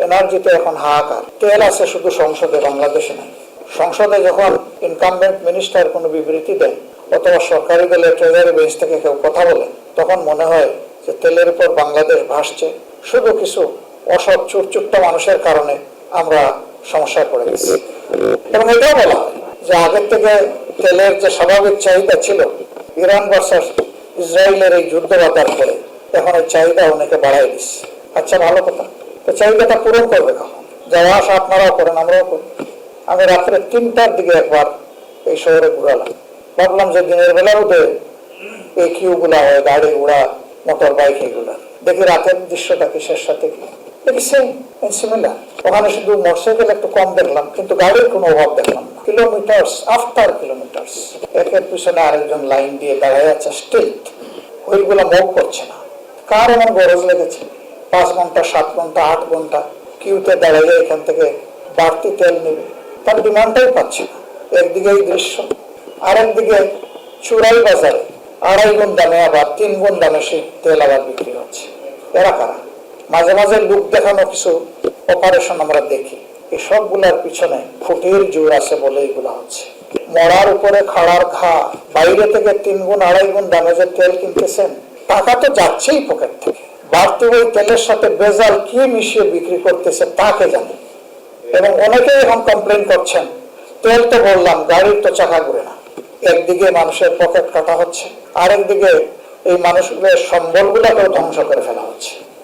এনার্জিতে এখন হাহাকার। তেল আছে শুধু সংসদে, বাংলাদেশে নাই। সংসদে যখন ইনকামবেন্ট মিনিস্টার কোনো বিবৃতি দেন অথবা সরকারি দলের ট্রেজারি বেঞ্চ থেকে কেউ কথা বলে, তখন মনে হয় যে তেলের উপর বাংলাদেশ ভাসছে। শুধু কিছু অসৎ চুরচুট্টা মানুষের কারণে আমরা সমস্যায় পড়ে গেছি। এবং এটাও বলা হয় যে আগের থেকে তেলের যে স্বাভাবিক চাহিদা ছিল, ইরান ভার্সাস ইসরায়েলের এই যুদ্ধ বাতার পরে এখন এই চাহিদা অনেকে বাড়াই দিচ্ছে। আচ্ছা, ভালো কথা, তো চাহিদাটা পূরণ করবে কখন? যাওয়া আসা আপনারাও করেন, আমরাও করি। আমি রাত্রে 3টার দিকে একবার এই শহরে ঘুরালাম। ভাবলাম যে দিনের বেলা উঠে এই কিউ গুলা হয়, গাড়ি ঘোড়া, মোটর বাইক, এগুলা দেখি রাতের দৃশ্যটা কিসের সাথে কি দেখি সেম সিমিলার। ওখানে শুধু মোটরসাইকেল একটু কম দেখলাম, কিন্তু গাড়ির কোনো অভাব দেখলাম না। কিলোমিটার্স আফটার কিলোমিটার্স একের পিছনে আরেকজন লাইন দিয়ে দাঁড়ায় আছে, স্টিল ওইগুলো মুভ করছে না। কার এমন গরজ লেগেছে 5 ঘন্টা 7 ঘন্টা 8 ঘন্টা কিউতে দাঁড়াইলে এখান থেকে বাড়তি তেল নেবে? তার ডিমান্ডটাই পাচ্ছে না। একদিকে এই দৃশ্য, আরেকদিকে চুরাই বাজারে 2.5 গুণ দামে আবার 3 গুণ দামে সেই তেল আবার বিক্রি হচ্ছে। এরা কারা? মাঝে মাঝে লোক দেখানো কিছু অপারেশন আমরা দেখি, এই সবগুলার পিছনে ফুটির জোর আছে বলে এগুলা হচ্ছে। মরার উপরে খাড়ার ঘা। বাইরে থেকে 3 গুণ 2.5 গুণ দামে যে তেল কিনতেছেন, টাকা তো যাচ্ছেই পকেট থেকে। বাড়তি ওই তেলের সাথে বেজাল কি মিশিয়ে বিক্রি করতেছে তাকে জানে। এবং অনেকেই এখন কমপ্লেন করছেন, তেল তো বললাম, গাড়ির তো চাকা ঘুরে না। একদিকে মানুষের পকেট কাটা হচ্ছে, আরেকদিকে এই মানুষগুলোর সম্বলগুলোকেও ধ্বংস করে ফেলা হচ্ছে।